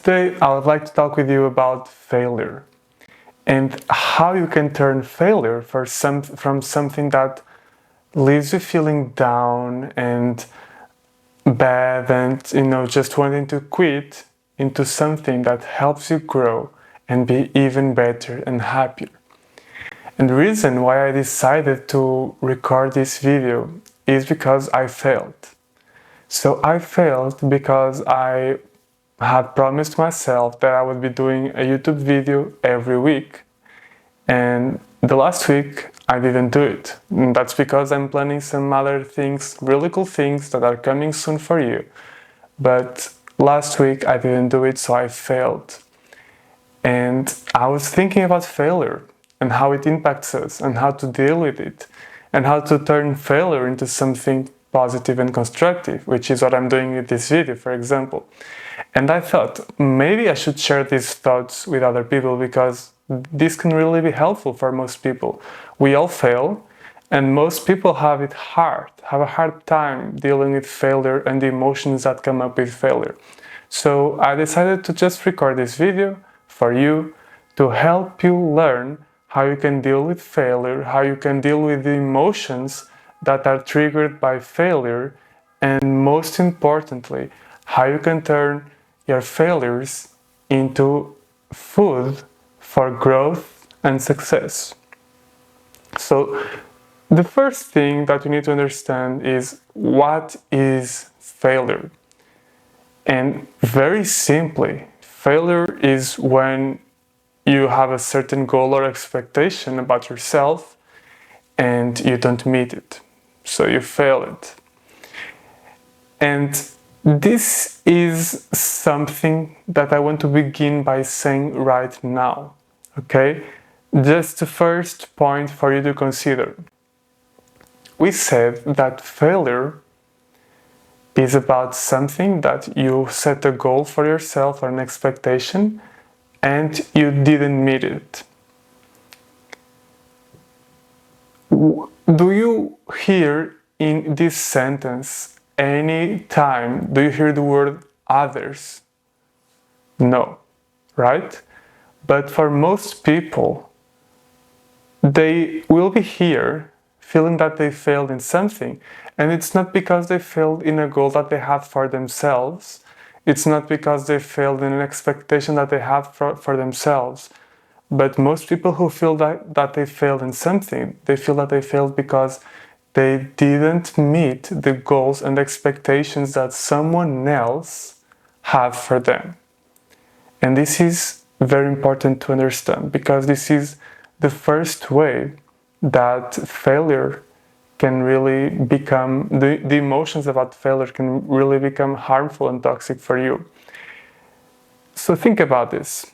today I would like to talk with you about failure and how you can turn failure from something that leaves you feeling down and bad and just wanting to quit into something that helps you grow and be even better and happier. And the reason why I decided to record this video is because I failed. So I failed because I had promised myself that I would be doing a YouTube video every week. And the last week I didn't do it. And that's because I'm planning some other things, really cool things that are coming soon for you. But last week I didn't do it, so I failed. And I was thinking about failure and how it impacts us and how to deal with it and how to turn failure into something positive and constructive, which is what I'm doing with this video, for example. And I thought maybe I should share these thoughts with other people because this can really be helpful for most people. We all fail, and most people have a hard time dealing with failure and the emotions that come up with failure. So I decided to just record this video for you to help you learn how you can deal with failure, how you can deal with the emotions that are triggered by failure, and most importantly, how you can turn your failures into food for growth and success. So the first thing that you need to understand is what is failure? And very simply, failure is when you have a certain goal or expectation about yourself and you don't meet it. So you fail it. And this is something that I want to begin by saying right now, okay? Just the first point for you to consider. We said that failure is about something that you set a goal for yourself or an expectation and you didn't meet it. Do you hear in this sentence any time, do you hear the word others? No, right? But for most people, they will be here feeling that they failed in something. And it's not because they failed in a goal that they had for themselves. It's not because they failed in an expectation that they had for themselves. But most people who feel that they failed in something, they feel that they failed because they didn't meet the goals and expectations that someone else had for them. And this is very important to understand because this is the first way that failure can really become, the emotions about failure can really become harmful and toxic for you. So think about this.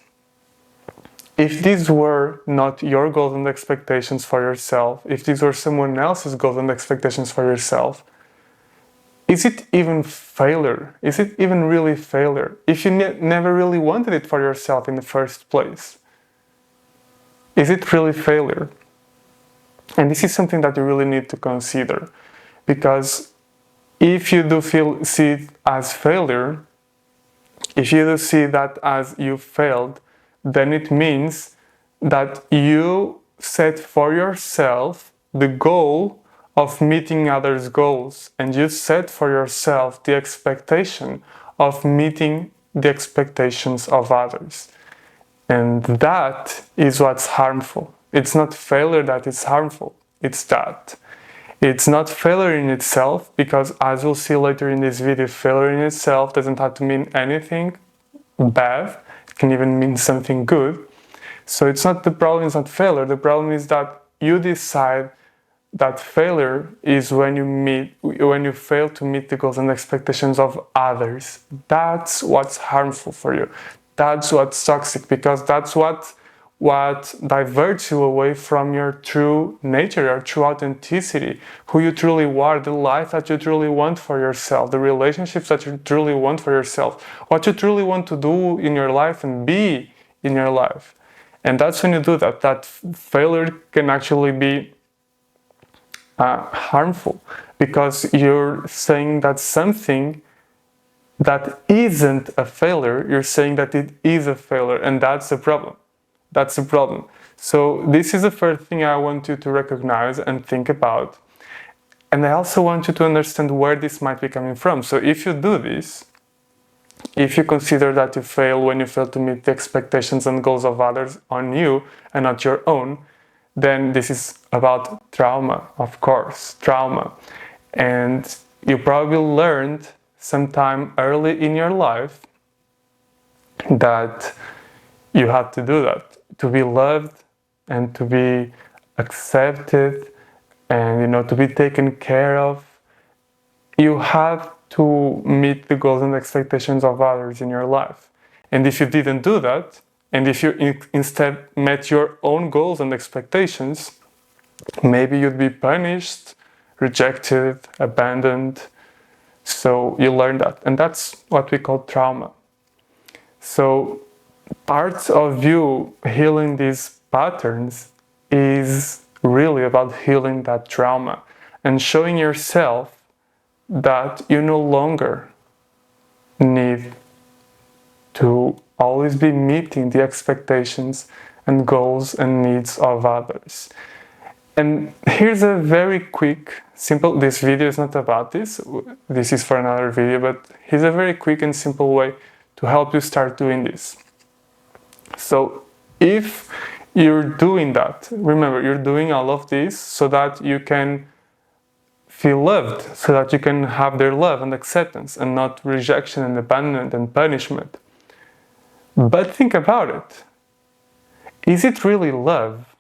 If these were not your goals and expectations for yourself, if these were someone else's goals and expectations for yourself, is it even failure? Is it even really failure? If you never really wanted it for yourself in the first place, is it really failure? And this is something that you really need to consider, because if you do see it as failure, if you do see that as you failed, then it means that you set for yourself the goal of meeting others' goals, and you set for yourself the expectation of meeting the expectations of others. And that is what's harmful. It's not failure that is harmful, it's that. It's not failure in itself, because as we'll see later in this video, failure in itself doesn't have to mean anything bad. It can even mean something good. So it's not the problem, it's not failure. The problem is that you decide that failure is when you fail to meet the goals and expectations of others. That's what's harmful for you. That's what's toxic, because that's what diverts you away from your true nature, your true authenticity, who you truly are, the life that you truly want for yourself, the relationships that you truly want for yourself, what you truly want to do in your life and be in your life. And that's when you do that. That failure can actually be harmful, because you're saying that something that isn't a failure, you're saying that it is a failure, and that's a problem. That's a problem. So this is the first thing I want you to recognize and think about. And I also want you to understand where this might be coming from. So if you do this, if you consider that you fail when you fail to meet the expectations and goals of others on you and not your own, then this is about trauma, of course, trauma. And you probably learned sometime early in your life that you had to do that, to be loved and to be accepted and to be taken care of. You have to meet the goals and expectations of others in your life. And if you didn't do that, and if you instead met your own goals and expectations, maybe you'd be punished, rejected, abandoned. So you learn that. And that's what we call trauma. So part of you healing these patterns is really about healing that trauma and showing yourself that you no longer need to always be meeting the expectations and goals and needs of others. And here's a very quick, simple, this video is not about this, this is for another video, but here's a very quick and simple way to help you start doing this. So if you're doing that, remember, you're doing all of this so that you can feel loved, so that you can have their love and acceptance and not rejection and abandonment and punishment. But think about it. Is it really love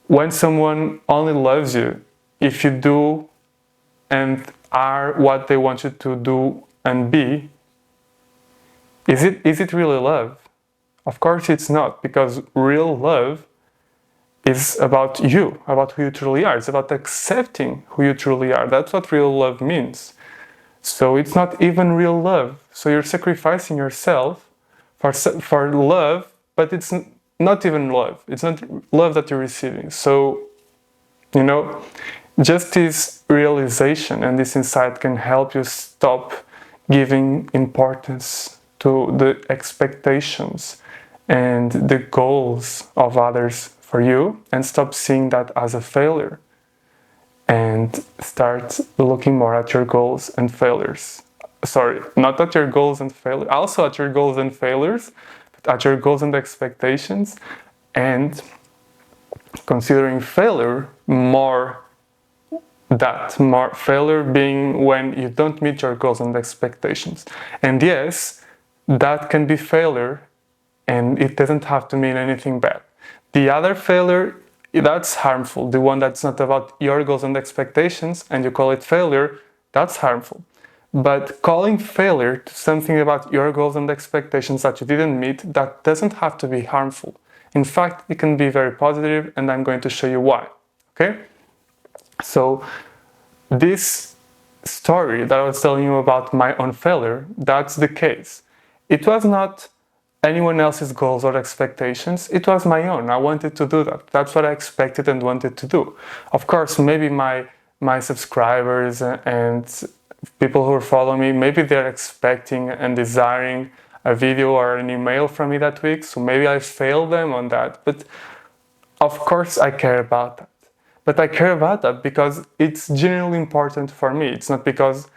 when someone only loves you if you do and are what they want you to do and be? Is it really love? Of course it's not, because real love is about you, about who you truly are. It's about accepting who you truly are. That's what real love means. So it's not even real love. So you're sacrificing yourself for love, but it's not even love. It's not love that you're receiving. So, just this realization and this insight can help you stop giving importance to the expectations and the goals of others for you, and stop seeing that as a failure, and start looking more at your goals and failures. Sorry, not at your goals and failures, also at your goals and failures, but at your goals and expectations, and considering failure more failure being when you don't meet your goals and expectations. And yes, that can be failure, and it doesn't have to mean anything bad. The other failure, that's harmful. The one that's not about your goals and expectations, and you call it failure, that's harmful. But calling failure to something about your goals and expectations that you didn't meet, that doesn't have to be harmful. In fact, it can be very positive, and I'm going to show you why. Okay? So this story that I was telling you about my own failure, that's the case. It was not anyone else's goals or expectations, it was my own. I wanted to do that. That's what I expected and wanted to do. Of course, maybe my subscribers and people who follow me, maybe they're expecting and desiring a video or an email from me that week, so maybe I failed them on that. But of course I care about that. But I care about that because it's genuinely important for me. It's not because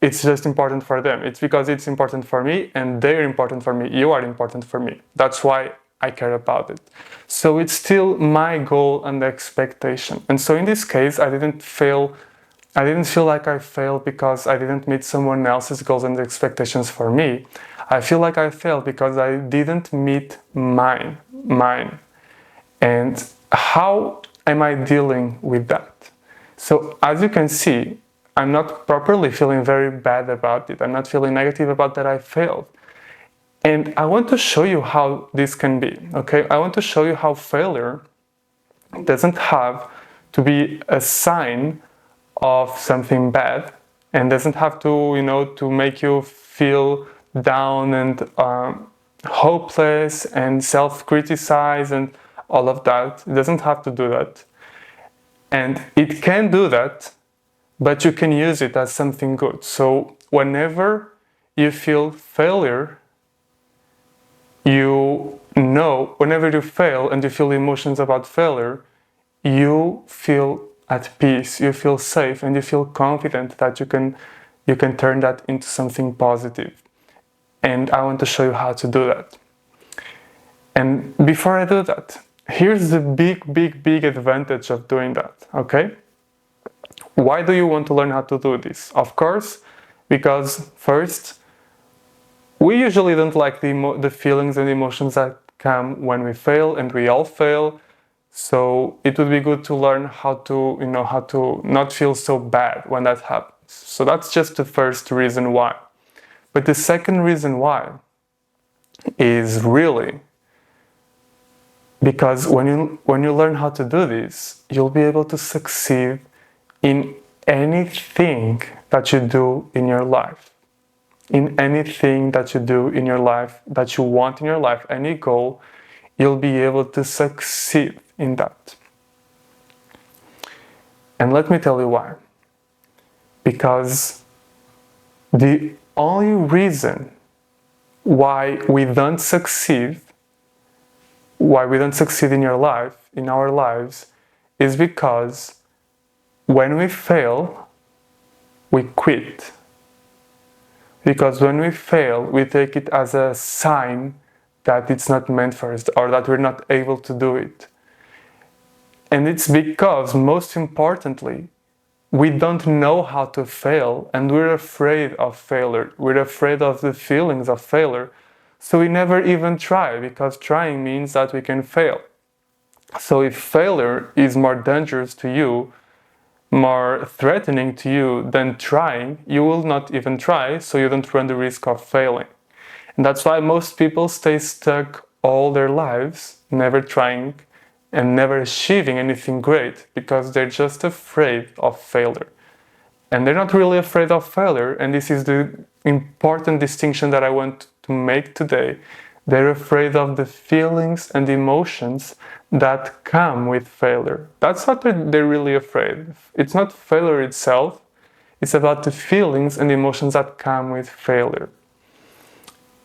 it's just important for them. It's because it's important for me, and they're important for me. You are important for me. That's why I care about it. So it's still my goal and expectation. And so in this case, I didn't feel like I failed because I didn't meet someone else's goals and expectations for me. I feel like I failed because I didn't meet mine. And how am I dealing with that? So as you can see, I'm not properly feeling very bad about it. I'm not feeling negative about that I failed. And I want to show you how this can be, okay? I want to show you how failure doesn't have to be a sign of something bad, and doesn't have to, to make you feel down and hopeless and self-criticize and all of that. It doesn't have to do that. And it can do that, but you can use it as something good. So whenever you feel failure, you know, whenever you fail and you feel emotions about failure, you feel at peace, you feel safe, and you feel confident that you can turn that into something positive. And I want to show you how to do that. And before I do that, here's the big advantage of doing that, okay? Why do you want to learn how to do this? Of course, because first, we usually don't like the feelings and emotions that come when we fail, and we all fail. So it would be good to learn how to, how to not feel so bad when that happens. So that's just the first reason why. But the second reason why is really because when you learn how to do this, you'll be able to succeed in anything that you do in your life. In anything that you do in your life, that you want in your life, any goal, you'll be able to succeed in that. And let me tell you why. Because the only reason why we don't succeed in your life, in our lives, is because when we fail, we quit. Because when we fail, we take it as a sign that it's not meant for us, or that we're not able to do it. And it's because, most importantly, we don't know how to fail, and we're afraid of failure. We're afraid of the feelings of failure. So we never even try, because trying means that we can fail. So if failure is more dangerous to you, more threatening to you than trying, you will not even try, so you don't run the risk of failing. And that's why most people stay stuck all their lives, never trying and never achieving anything great, because they're just afraid of failure. And they're not really afraid of failure, and this is the important distinction that I want to make today. They're afraid of the feelings and emotions that come with failure. That's what they're really afraid. It's not failure itself, it's about the feelings and emotions that come with failure.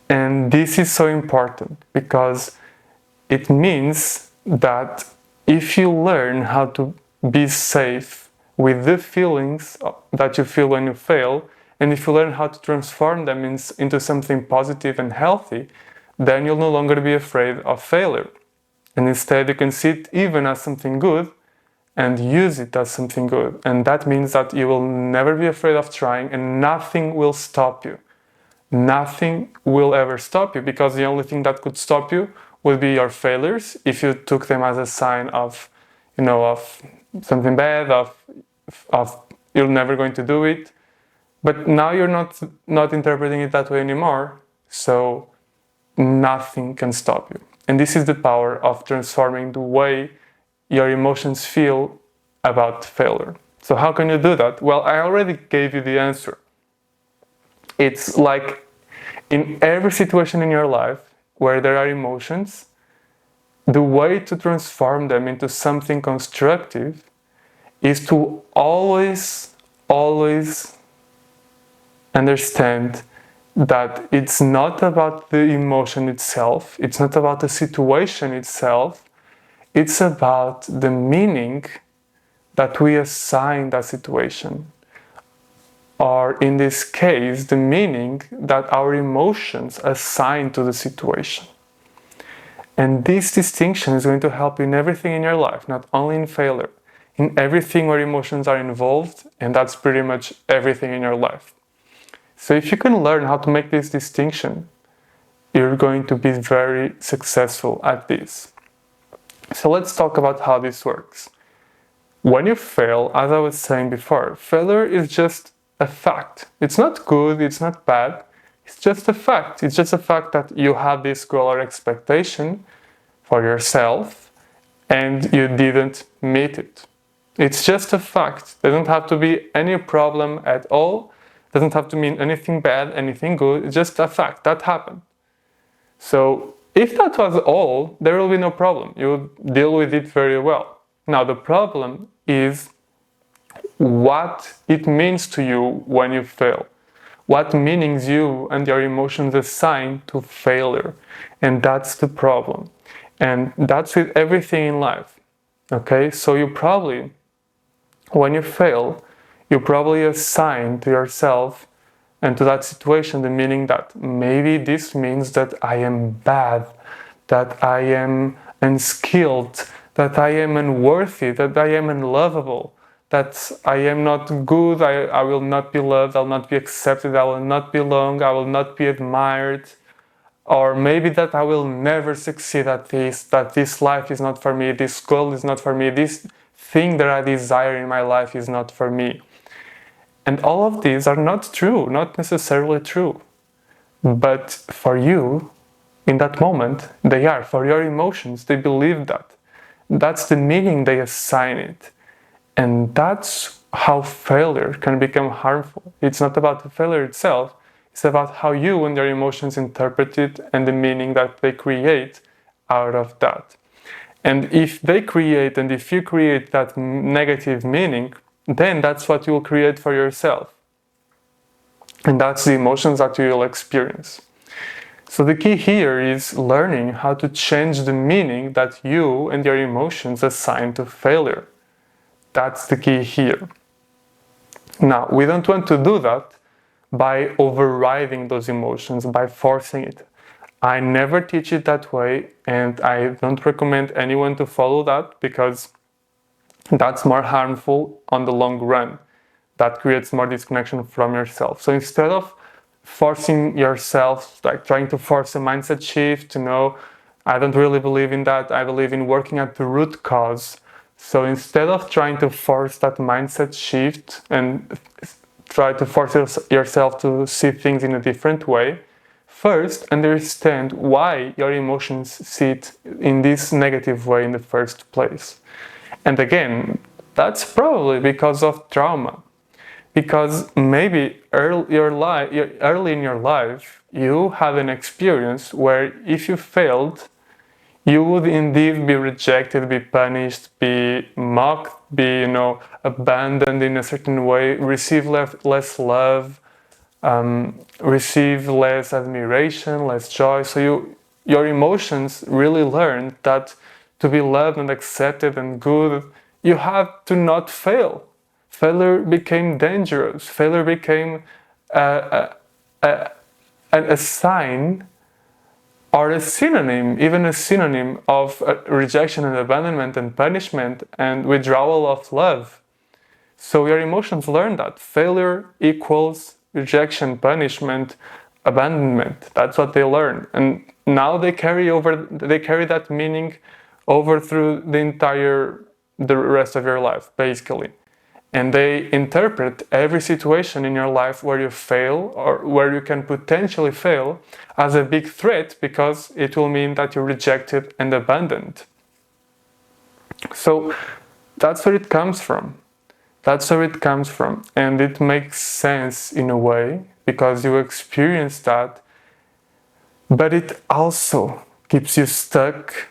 And this is so important because it means that if you learn how to be safe with the feelings that you feel when you fail, and if you learn how to transform them into something positive and healthy, then you'll no longer be afraid of failure. And instead you can see it even as something good and use it as something good. And that means that you will never be afraid of trying, and nothing will stop you. Nothing will ever stop you, because the only thing that could stop you would be your failures, if you took them as a sign of, of something bad, of you're never going to do it. But now you're not interpreting it that way anymore, so nothing can stop you. And this is the power of transforming the way your emotions feel about failure. So how can you do that? Well, I already gave you the answer. It's like in every situation in your life where there are emotions, the way to transform them into something constructive is to always understand that it's not about the emotion itself, it's not about the situation itself, it's about the meaning that we assign that situation. Or in this case, the meaning that our emotions assign to the situation. And this distinction is going to help you in everything in your life, not only in failure, in everything where emotions are involved, and that's pretty much everything in your life. So if you can learn how to make this distinction, you're going to be very successful at this. So let's talk about how this works. When you fail, as I was saying before, failure is just a fact. It's not good, it's not bad, it's just a fact. It's just a fact that you had this goal or expectation for yourself and you didn't meet it. It's just a fact. There doesn't have to be any problem at all. Doesn't have to mean anything bad, anything good. It's just a fact that happened. So if that was all, there will be no problem. You deal with it very well. Now the problem is what it means to you when you fail. what meanings you and your emotions assign to failure. And that's the problem. And that's with everything in life. Okay, so you probably, when you fail, you probably assign to yourself and to that situation the meaning that maybe this means that I am bad, that I am unskilled, that I am unworthy, that I am unlovable, that I am not good, I will not be loved, I'll not be accepted, I will not belong, I will not be admired. Or maybe that I will never succeed at this, that this life is not for me, this goal is not for me, this thing that I desire in my life is not for me. And all of these are not true, not necessarily true. But for you, in that moment, they are. For your emotions, they believe that. That's the meaning they assign it. And that's how failure can become harmful. It's not about the failure itself, it's about how you and your emotions interpret it and the meaning that they create out of that. And if they create and if you create that negative meaning, then that's what you will create for yourself. And that's the emotions that you will experience. So the key here is learning how to change the meaning that you and your emotions assign to failure. That's the key here. Now, we don't want to do that by overriding those emotions, by forcing it. I never teach it that way, and I don't recommend anyone to follow that because that's more harmful on the long run. That creates more disconnection from yourself. So instead of forcing yourself, like trying to force a mindset shift, I don't really believe in that. I believe in working at the root cause. So instead of trying to force that mindset shift and try to force yourself to see things in a different way, first understand why your emotions see it in this negative way in the first place. And again, that's probably because of trauma. Because maybe early in your life, you had an experience where if you failed, you would indeed be rejected, be punished, be mocked, be abandoned in a certain way, receive less love, receive less admiration, less joy. So your emotions really learned that to be loved and accepted and good, you had to not fail. Failure became dangerous. Failure became a sign or a synonym, even a synonym of rejection and abandonment and punishment and withdrawal of love. So your emotions learn that. Failure equals rejection, punishment, abandonment. That's what they learn. And now they carry that meaning over through the rest of your life, basically. And they interpret every situation in your life where you fail or where you can potentially fail as a big threat because it will mean that you're rejected and abandoned. So that's where it comes from. And it makes sense in a way because you experience that, but it also keeps you stuck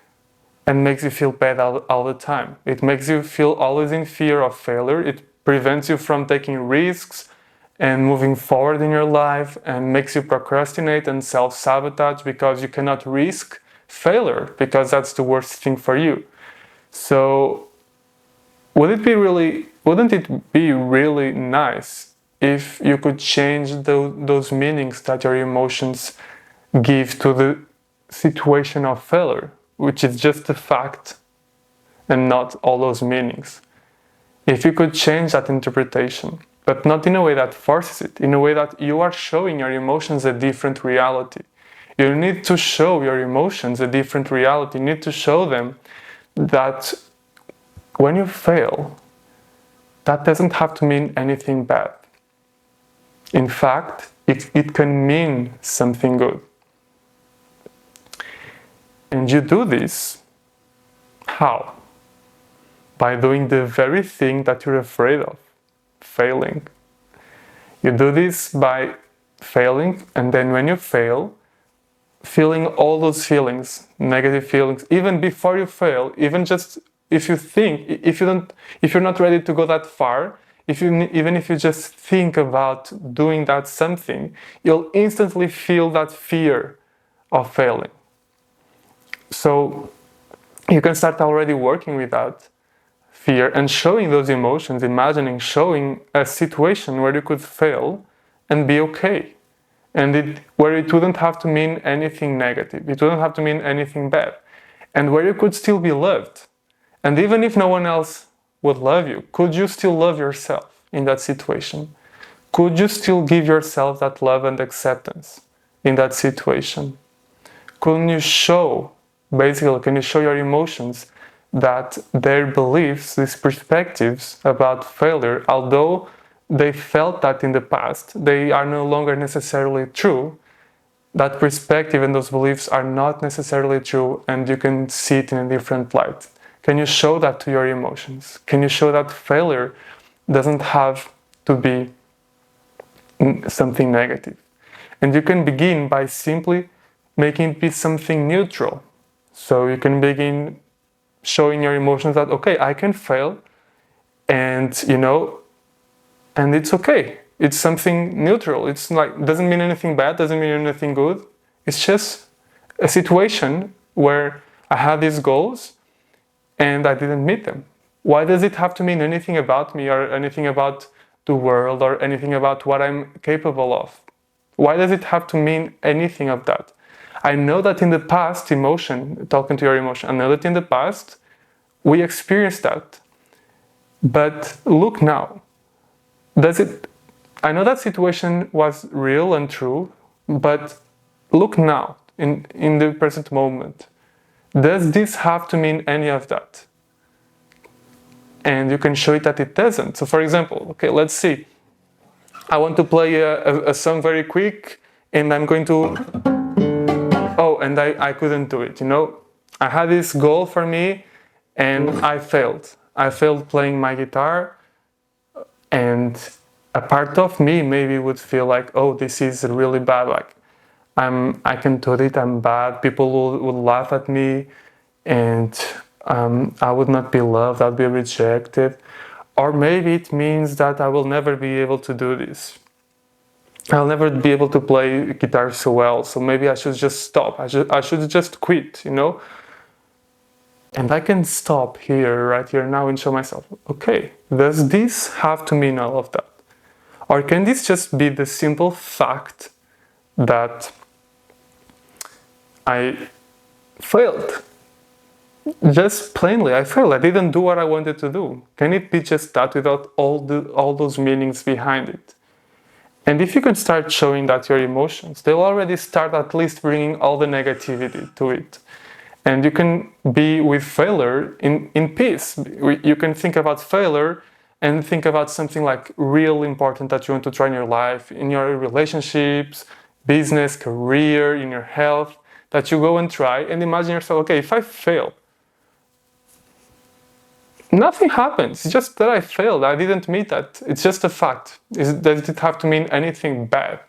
and makes you feel bad all the time. It makes you feel always in fear of failure. It prevents you from taking risks and moving forward in your life and makes you procrastinate and self-sabotage because you cannot risk failure because that's the worst thing for you. So wouldn't it be really nice if you could change those meanings that your emotions give to the situation of failure, which is just a fact and not all those meanings? If you could change that interpretation, but not in a way that forces it, in a way that you are showing your emotions a different reality. You need to show your emotions a different reality. You need to show them that when you fail, that doesn't have to mean anything bad. In fact, it can mean something good. And you do this, how? By doing the very thing that you're afraid of, failing. You do this by failing, and then when you fail, feeling all those feelings, negative feelings, even before you fail, even just if you're not ready to go that far, even if you just think about doing that something, you'll instantly feel that fear of failing. So you can start already working with that fear and showing those emotions, imagining showing a situation where you could fail and be okay. And where it wouldn't have to mean anything negative, it wouldn't have to mean anything bad, and where you could still be loved. And even if no one else would love you, could you still love yourself in that situation? Could you still give yourself that love and acceptance in that situation? Can you show your emotions that their beliefs, these perspectives about failure, although they felt that in the past, they are no longer necessarily true. That perspective and those beliefs are not necessarily true, and you can see it in a different light. Can you show that to your emotions? Can you show that failure doesn't have to be something negative? And you can begin by simply making it be something neutral. So you can begin showing your emotions that, okay, I can fail, and and it's okay. It's something neutral. It's like, doesn't mean anything bad, doesn't mean anything good. It's just a situation where I had these goals and I didn't meet them. Why does it have to mean anything about me or anything about the world or anything about what I'm capable of? Why does it have to mean anything of that? I know that in the past, talking to your emotion, I know that in the past we experienced that. But look now. I know that situation was real and true, but look now, in the present moment. Does this have to mean any of that? And you can show it that it doesn't. So for example, okay, let's see. I want to play a song very quick, and I'm going to... Oh, and I couldn't do it, I had this goal for me, and I failed. I failed playing my guitar, and a part of me maybe would feel like, oh, this is really bad. Like, I can do it, I'm bad. People will laugh at me, and I would not be loved, I'd be rejected. Or maybe it means that I will never be able to do this. I'll never be able to play guitar so well, so maybe I should just stop. I should just quit, And I can stop here, right here now, and show myself, okay, does this have to mean all of that? Or can this just be the simple fact that I failed? Just plainly, I failed. I didn't do what I wanted to do. Can it be just that without all those meanings behind it? And if you can start showing that your emotions, they'll already start at least bringing all the negativity to it. And you can be with failure in peace. You can think about failure and think about something like real important that you want to try in your life, in your relationships, business, career, in your health, that you go and try and imagine yourself, okay, if I fail, nothing happens. It's just that I failed. I didn't meet that. It's just a fact. Does it have to mean anything bad?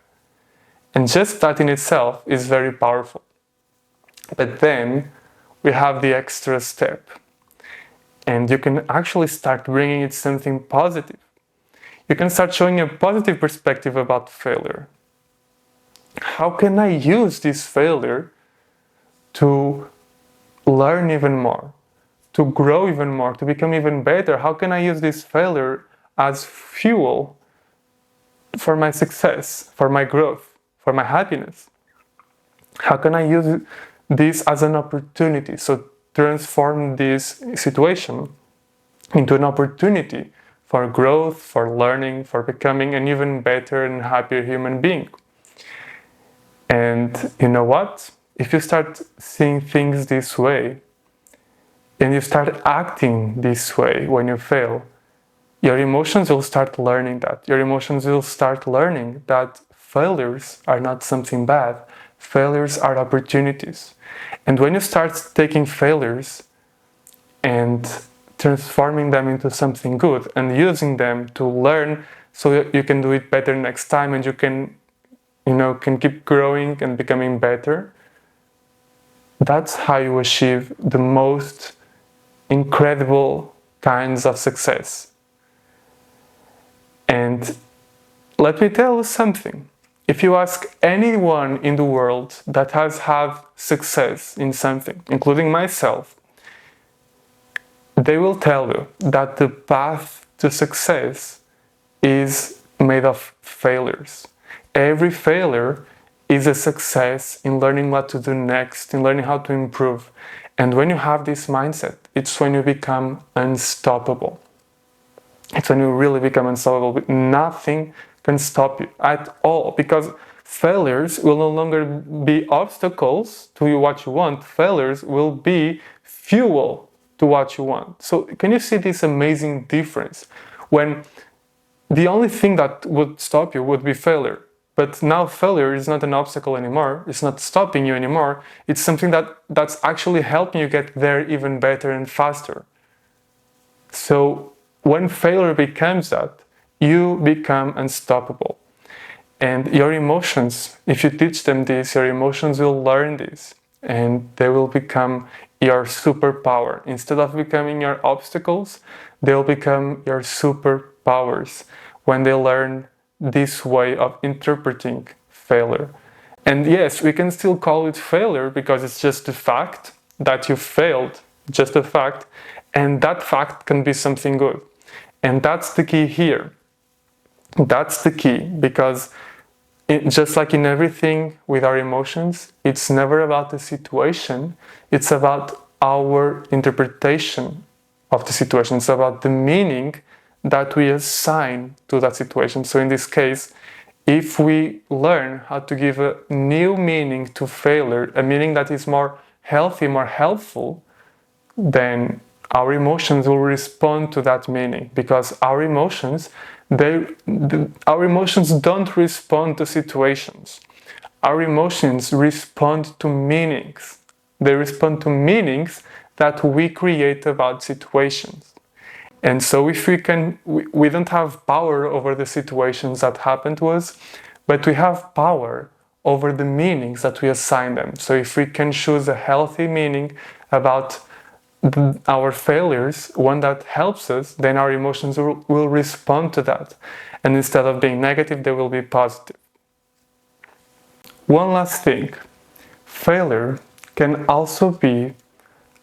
And just that in itself is very powerful. But then we have the extra step. And you can actually start bringing it something positive. You can start showing a positive perspective about failure. How can I use this failure to learn even more? To grow even more, to become even better? How can I use this failure as fuel for my success, for my growth, for my happiness? How can I use this as an opportunity? So transform this situation into an opportunity for growth, for learning, for becoming an even better and happier human being. And you know what? If you start seeing things this way, and you start acting this way when you fail, your emotions will start learning that. Your emotions will start learning that failures are not something bad. Failures are opportunities. And when you start taking failures and transforming them into something good and using them to learn so you can do it better next time, and you can keep growing and becoming better, that's how you achieve the most incredible kinds of success. And let me tell you something. If you ask anyone in the world that has had success in something, including myself, they will tell you that the path to success is made of failures. Every failure is a success in learning what to do next, in learning how to improve. And when you have this mindset, it's when you become unstoppable. It's when you really become unstoppable. Nothing can stop you at all, because failures will no longer be obstacles to what you want. Failures will be fuel to what you want. So can you see this amazing difference? When the only thing that would stop you would be failure. But now failure is not an obstacle anymore. It's not stopping you anymore. It's something that's actually helping you get there even better and faster. So when failure becomes that, you become unstoppable. And your emotions, if you teach them this, your emotions will learn this. And they will become your superpower. Instead of becoming your obstacles, they'll become your superpowers when they learn this way of interpreting failure. And yes, we can still call it failure because it's just a fact that you failed, just a fact, and that fact can be something good. And that's the key here. That's the key, because just like in everything with our emotions, it's never about the situation, it's about our interpretation of the situation. It's about the meaning that we assign to that situation. So in this case, if we learn how to give a new meaning to failure, a meaning that is more healthy, more helpful, then our emotions will respond to that meaning, because our emotions don't respond to situations. Our emotions respond to meanings. They respond to meanings that we create about situations. And so if we don't have power over the situations that happen to us, but we have power over the meanings that we assign them. So if we can choose a healthy meaning about our failures, one that helps us, then our emotions will respond to that. And instead of being negative, they will be positive. One last thing, failure can also be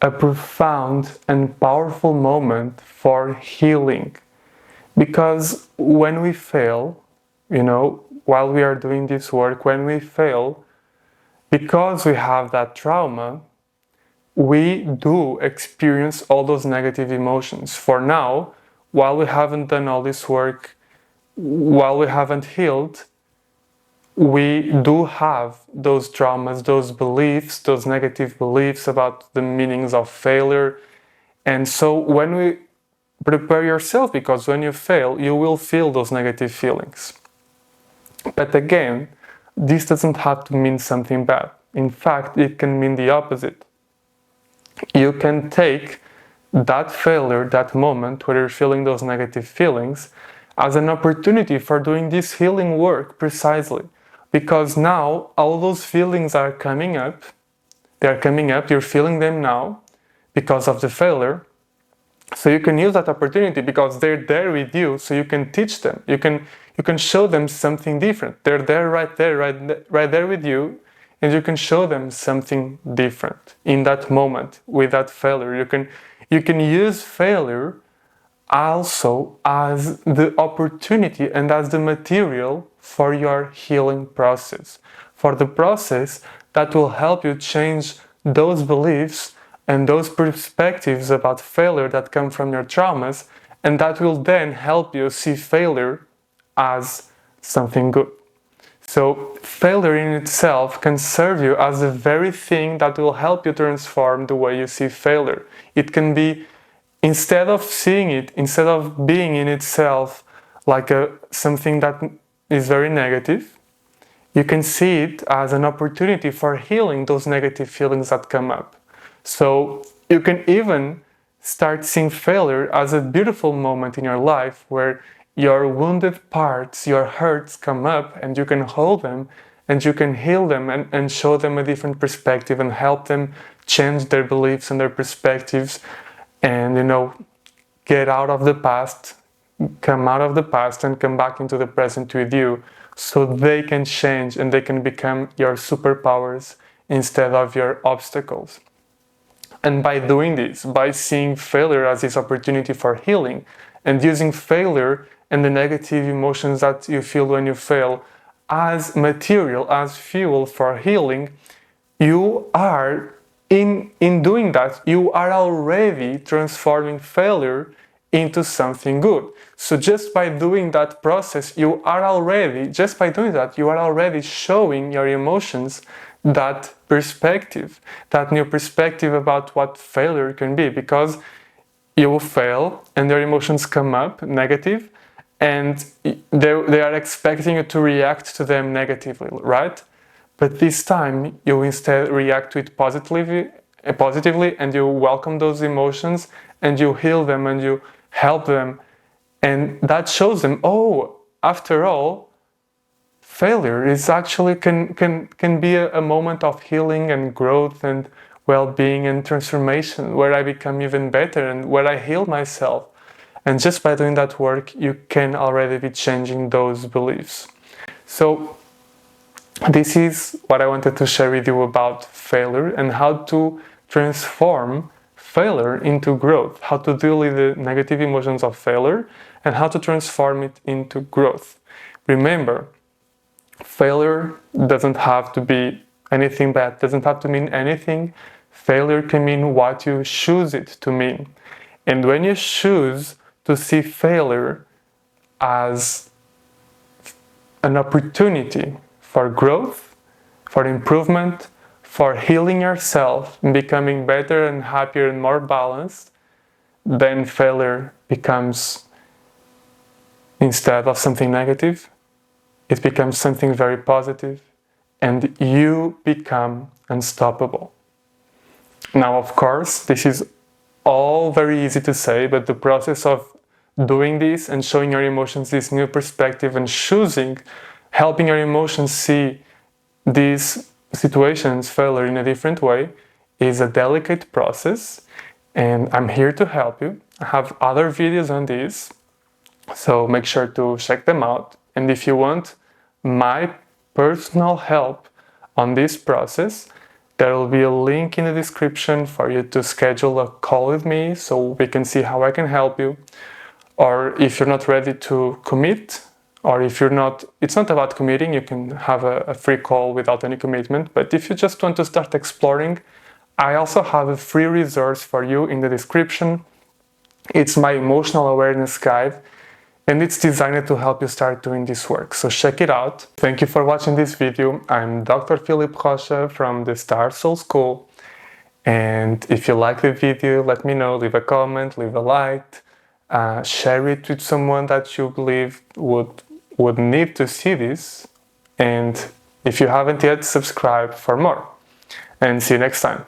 a profound and powerful moment for healing. Because when we fail, while we are doing this work, when we fail, because we have that trauma, we do experience all those negative emotions. For now, while we haven't done all this work, while we haven't healed, we do have those traumas, those beliefs, those negative beliefs about the meanings of failure. And so when we prepare yourself, because when you fail, you will feel those negative feelings. But again, this doesn't have to mean something bad. In fact, it can mean the opposite. You can take that failure, that moment where you're feeling those negative feelings, as an opportunity for doing this healing work precisely. Because now all those feelings are coming up. They're coming up, you're feeling them now because of the failure. So you can use that opportunity because they're there with you, so you can teach them. You can show them something different. They're there, right there with you. And you can show them something different in that moment with that failure. You can use failure also as the opportunity and as the material for your healing process. For the process that will help you change those beliefs and those perspectives about failure that come from your traumas, and that will then help you see failure as something good. So failure in itself can serve you as the very thing that will help you transform the way you see failure. It can be, instead of being in itself like something that is very negative, you can see it as an opportunity for healing those negative feelings that come up. So you can even start seeing failure as a beautiful moment in your life where your wounded parts, your hurts come up, and you can hold them and you can heal them and show them a different perspective and help them change their beliefs and their perspectives and, get out of the past, come out of the past and come back into the present with you, so they can change and they can become your superpowers instead of your obstacles. And by doing this, by seeing failure as this opportunity for healing, and using failure and the negative emotions that you feel when you fail as material, as fuel for healing, you are, in doing that, you are already transforming failure into something good. So just by doing that process, you are already showing your emotions that perspective, that new perspective about what failure can be, because you will fail and your emotions come up negative, and they are expecting you to react to them negatively, right? But this time you instead react to it positively, and you welcome those emotions and you heal them and you help them, and that shows them, oh, after all, failure is actually can be a moment of healing and growth and well-being and transformation, where I become even better and where I heal myself. And just by doing that work, you can already be changing those beliefs. So this is what I wanted to share with you about failure and how to transform failure into growth, how to deal with the negative emotions of failure and how to transform it into growth. Remember, failure doesn't have to be anything bad, doesn't have to mean anything. Failure can mean what you choose it to mean. And when you choose to see failure as an opportunity for growth, for improvement, for healing yourself and becoming better and happier and more balanced, then failure becomes, instead of something negative, it becomes something very positive, and you become unstoppable. Now, of course, this is all very easy to say, but the process of doing this and showing your emotions this new perspective and choosing, helping your emotions see these situations, failure, in a different way, is a delicate process, and I'm here to help you. I have other videos on this, so make sure to check them out. And if you want my personal help on this process, there will be a link in the description for you to schedule a call with me so we can see how I can help you. Or if you're not ready to commit, or if you're not, it's not about committing, you can have a free call without any commitment. But if you just want to start exploring, I also have a free resource for you in the description. It's my emotional awareness guide, and it's designed to help you start doing this work. So check it out. Thank you for watching this video. I'm Dr. Philip Rocha from the Star Soul School. And if you like the video, let me know, leave a comment, leave a like, share it with someone that you believe would need to see this. And if you haven't yet, subscribe for more. And see you next time.